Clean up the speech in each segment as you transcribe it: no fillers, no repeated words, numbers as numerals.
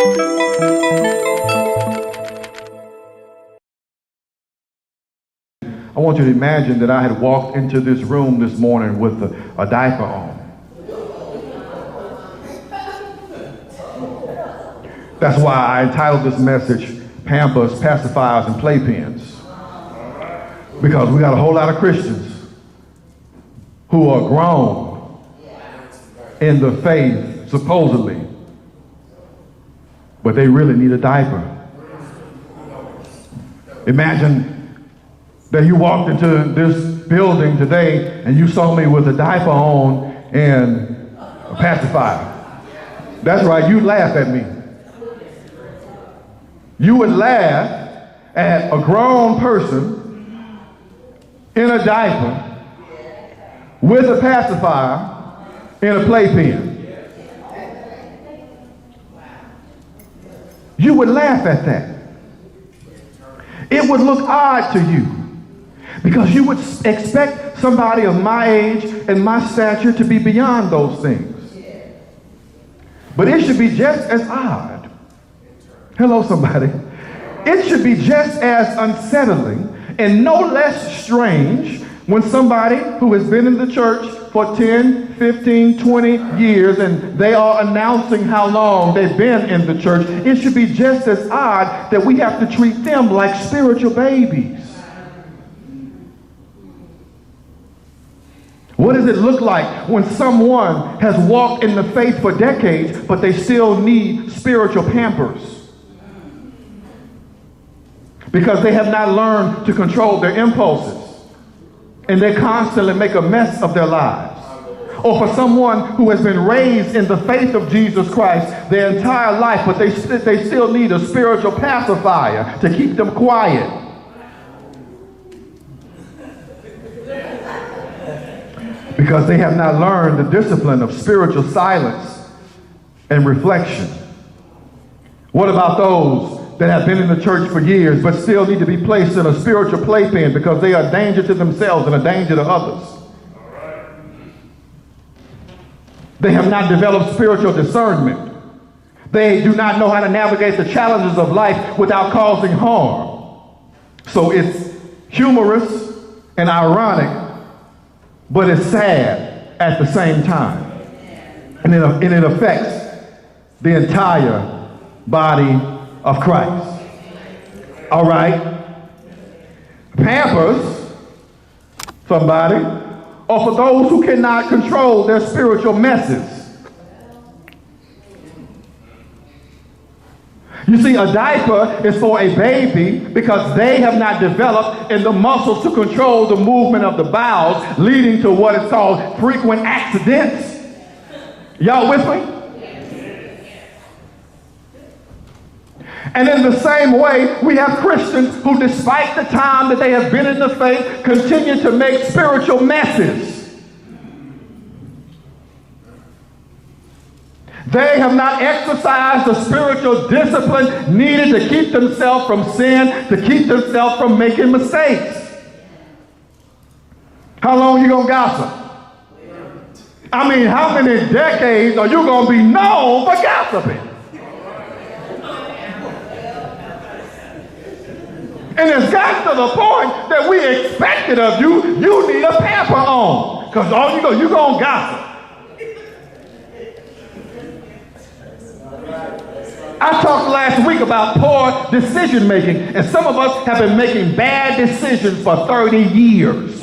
I want you to imagine that I had walked into this room this morning with a diaper on. That's why I entitled this message, Pampers, Pacifiers, and Playpens. Because we got a whole lot of Christians who are grown in the faith, supposedly, but they really need a diaper. Imagine that you walked into this building today and you saw me with a diaper on and a pacifier. That's right, you'd laugh at me. You would laugh at a grown person in a diaper with a pacifier in a playpen. You would laugh at that. It would look odd to you because you would expect somebody of my age and my stature to be beyond those things. But it should be just as odd. Hello, somebody. It should be just as unsettling and no less strange when somebody who has been in the church for 10, 15, 20 years and they are announcing how long they've been in the church, it should be just as odd that we have to treat them like spiritual babies. What does it look like when someone has walked in the faith for decades, but they still need spiritual Pampers? Because they have not learned to control their impulses. And they constantly make a mess of their lives. Or for someone who has been raised in the faith of Jesus Christ their entire life, but they still need a spiritual pacifier to keep them quiet. Because they have not learned the discipline of spiritual silence and reflection. What about those that have been in the church for years but still need to be placed in a spiritual playpen because they are a danger to themselves and a danger to others? They have not developed spiritual discernment. They do not know how to navigate the challenges of life without causing harm. So it's humorous and ironic, but it's sad at the same time. And it affects the entire body of Christ. All right. Pampers, somebody, are for those who cannot control their spiritual messes. You see, a diaper is for a baby because they have not developed in the muscles to control the movement of the bowels, leading to what is called frequent accidents. Y'all with me? And in the same way, we have Christians who, despite the time that they have been in the faith, continue to make spiritual messes. They have not exercised the spiritual discipline needed to keep themselves from sin, to keep themselves from making mistakes. How long are you going to gossip? I mean, how many decades are you going to be known for gossiping? And it's gotten to the point that we expect it of you. You need a pamper on. Because you're going to gossip. I talked last week about poor decision making. And some of us have been making bad decisions for 30 years.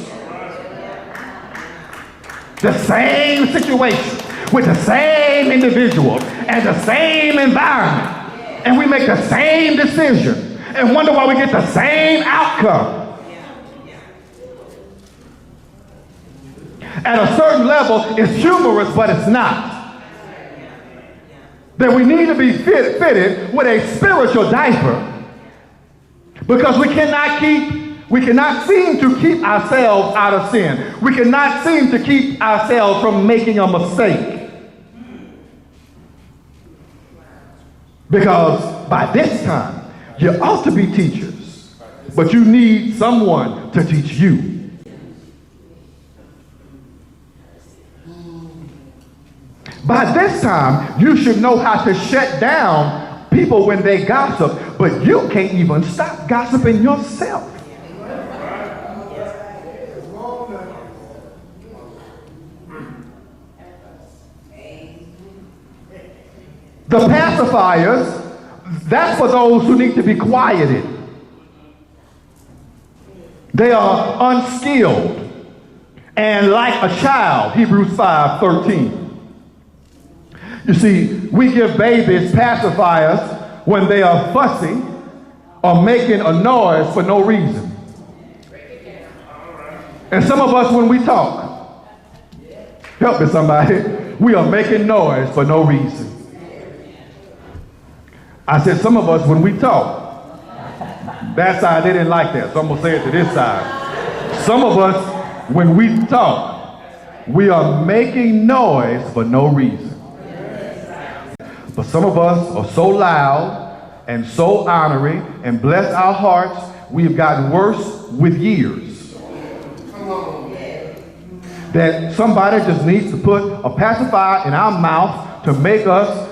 The same situation with the same individuals and the same environment. And we make the same decision. And wonder why we get the same outcome. At a certain level, it's humorous, but it's not. That we need to be fitted with a spiritual diaper because we cannot seem to keep ourselves out of sin. We cannot seem to keep ourselves from making a mistake. Because by this time, you ought to be teachers, but you need someone to teach you. By this time, you should know how to shut down people when they gossip, but you can't even stop gossiping yourself. The pacifiers, that's for those who need to be quieted. They are unskilled and like a child, Hebrews 5:13. You see, we give babies pacifiers when they are fussy or making a noise for no reason. And some of us, when we talk, help me somebody, we are making noise for no reason. I said some of us, when we talk, that side, they didn't like that, so I'm going to say it to this side. Some of us, when we talk, we are making noise for no reason. But some of us are so loud and so honoring, and bless our hearts, we have gotten worse with years. That somebody just needs to put a pacifier in our mouth to make us,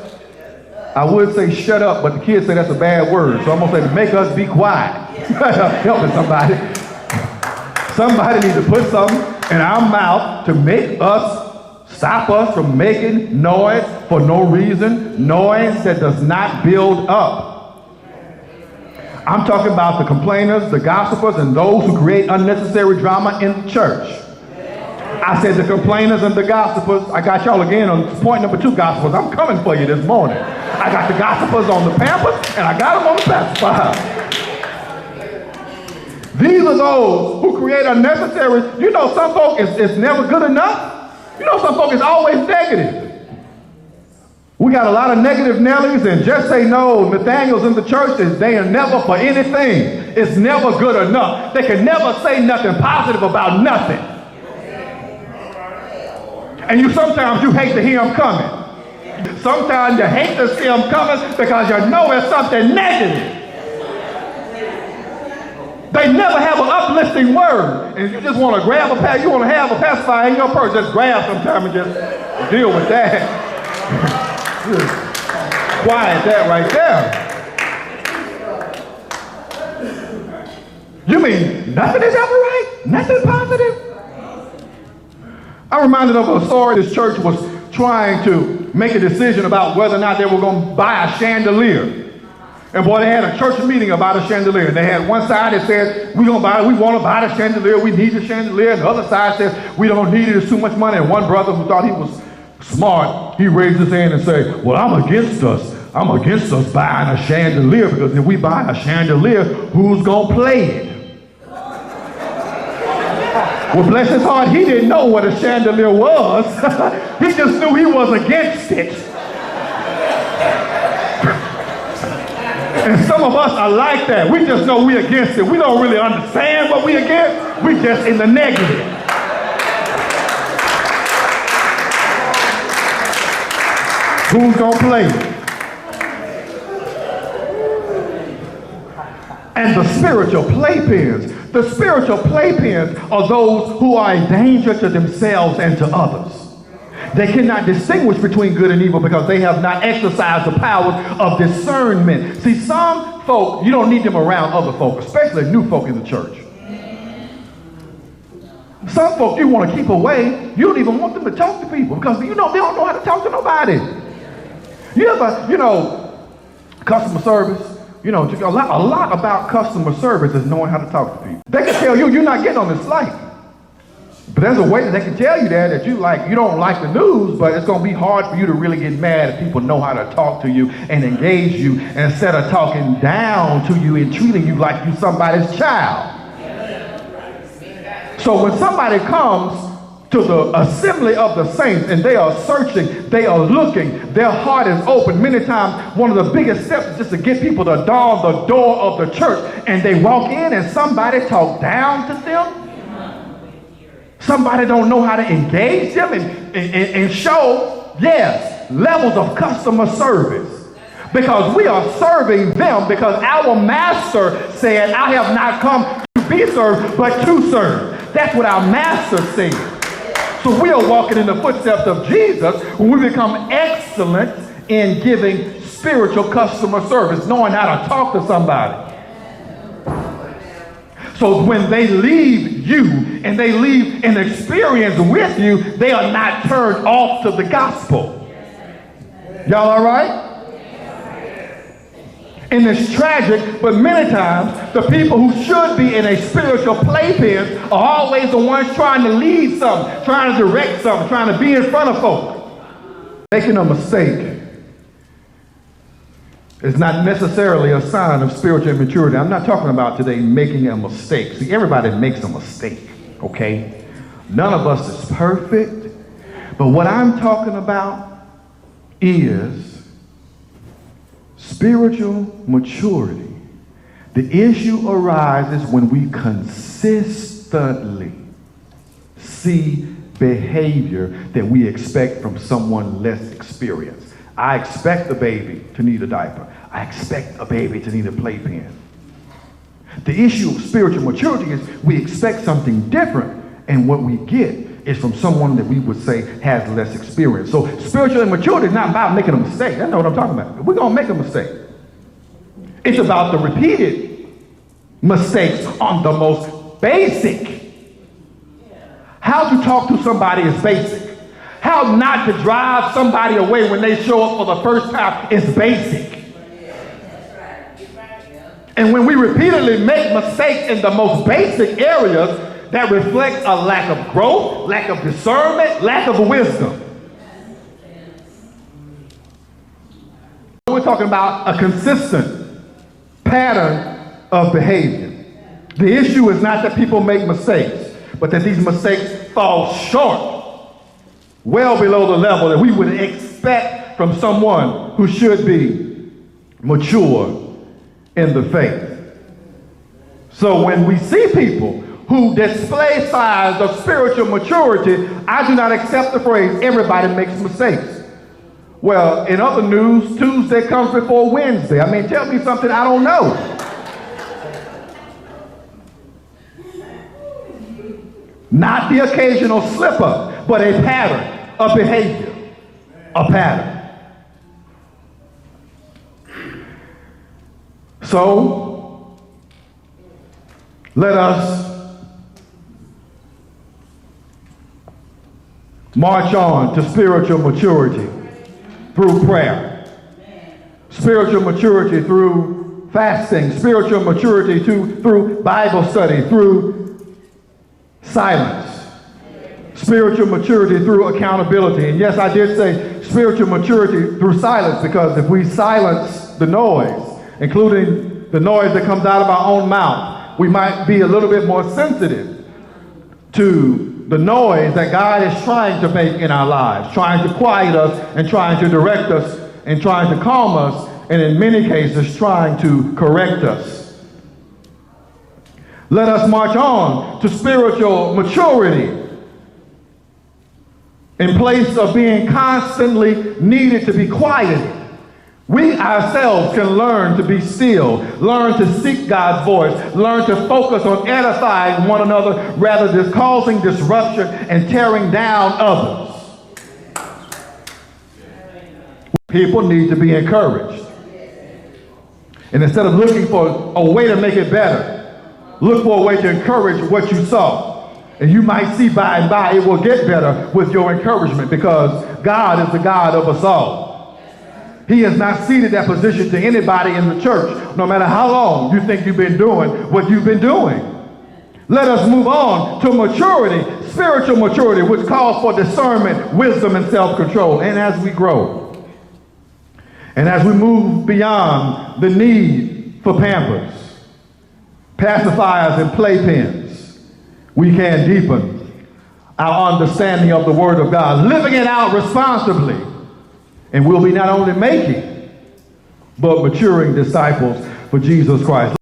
I would say shut up, but the kids say that's a bad word, so I'm going to say make us be quiet. Help me somebody. Somebody needs to put something in our mouth to make us, stop us from making noise for no reason, noise that does not build up. I'm talking about the complainers, the gossipers, and those who create unnecessary drama in the church. I said the complainers and the gossipers. I got y'all again on point number 2, gossipers. I'm coming for you this morning. I got the gossipers on the Pampers, and I got them on the pacifier. These are those who create unnecessary. You know, some folk is never good enough. You know, some folk is always negative. We got a lot of negative Nellies and just say no Nathaniels in the church. They are never for anything. It's never good enough. They can never say nothing positive about nothing. And sometimes you hate to hear them coming. Sometimes you hate to see them coming because you know it's something negative. They never have an uplifting word. And you just want to grab you want to have a pacifier in your purse. Just grab sometime and just deal with that. Quiet that right there. You mean nothing is ever right? Nothing positive? I'm reminded of a story. This church was trying to make a decision about whether or not they were going to buy a chandelier. And boy, they had a church meeting about a chandelier. And they had one side that said, we want to buy the chandelier, we need the chandelier. And the other side said, we don't need it, it's too much money. And one brother who thought he was smart, he raised his hand and said, well, I'm against us buying a chandelier, because if we buy a chandelier, who's going to play it? Well, bless his heart, he didn't know what a chandelier was. He just knew he was against it. And some of us are like that. We just know we're against it. We don't really understand what we're against. We're just in the negative. Who's going to play it? And the spiritual playpens. The spiritual playpens are those who are a danger to themselves and to others. They cannot distinguish between good and evil because they have not exercised the powers of discernment. See, some folk, you don't need them around other folk, especially new folk in the church. Some folk you want to keep away. You don't even want them to talk to people because they don't know how to talk to nobody. You ever, customer service, a lot about customer service is knowing how to talk to people. They can tell you you're not getting on this flight. But there's a way that they can tell you that you don't like the news, but it's going to be hard for you to really get mad if people know how to talk to you and engage you instead of talking down to you and treating you like you're somebody's child. So when somebody comes to the assembly of the saints and they are searching, they are looking, their heart is open. Many times one of the biggest steps is just to get people to dawn the door of the church, and they walk in and somebody talk down to them. Somebody don't know how to engage them and show, yes, levels of customer service. Because we are serving them because our master said, I have not come to be served, but to serve. That's what our master said. So we are walking in the footsteps of Jesus when we become excellent in giving spiritual customer service, knowing how to talk to somebody. So when they leave you and they leave an experience with you, they are not turned off to the gospel. Y'all all right? And it's tragic, but many times the people who should be in a spiritual playpen are always the ones trying to lead something, trying to direct something, trying to be in front of folk. Making a mistake is not necessarily a sign of spiritual immaturity. I'm not talking about today making a mistake. See, everybody makes a mistake, okay? None of us is perfect. But what I'm talking about is spiritual maturity. The issue arises when we consistently see behavior that we expect from someone less experienced. I expect a baby to need a diaper. I expect a baby to need a playpen. The issue of spiritual maturity is we expect something different, and what we get is from someone that we would say has less experience. So spiritual immaturity is not about making a mistake. That's not what I'm talking about. We're going to make a mistake. It's about the repeated mistakes on the most basic. How to talk to somebody is basic. How not to drive somebody away when they show up for the first time is basic. And when we repeatedly make mistakes in the most basic areas, that reflects a lack of growth, lack of discernment, lack of wisdom. We're talking about a consistent pattern of behavior. The issue is not that people make mistakes, but that these mistakes fall short, well below the level that we would expect from someone who should be mature in the faith. So when we see people who display signs of spiritual maturity, I do not accept the phrase, everybody makes mistakes. Well, in other news, Tuesday comes before Wednesday. I mean, tell me something I don't know. Not the occasional slip up, but a pattern of behavior. A pattern. So, let us march on to spiritual maturity through prayer. Spiritual maturity through fasting. Spiritual maturity through Bible study, through silence. Spiritual maturity through accountability. And yes, I did say spiritual maturity through silence, because if we silence the noise, including the noise that comes out of our own mouth, we might be a little bit more sensitive to the noise that God is trying to make in our lives, trying to quiet us and trying to direct us and trying to calm us, and in many cases trying to correct us. Let us march on to spiritual maturity in place of being constantly needed to be quieted. We ourselves can learn to be still, learn to seek God's voice, learn to focus on edifying one another rather than causing disruption and tearing down others. People need to be encouraged. And instead of looking for a way to make it better, look for a way to encourage what you saw. And you might see by and by it will get better with your encouragement, because God is the God of us all. He has not ceded that position to anybody in the church, no matter how long you think you've been doing what you've been doing. Let us move on to maturity, spiritual maturity, which calls for discernment, wisdom, and self-control. And as we grow, and as we move beyond the need for Pampers, pacifiers, and playpens, we can deepen our understanding of the Word of God, living it out responsibly. And we'll be not only making, but maturing disciples for Jesus Christ.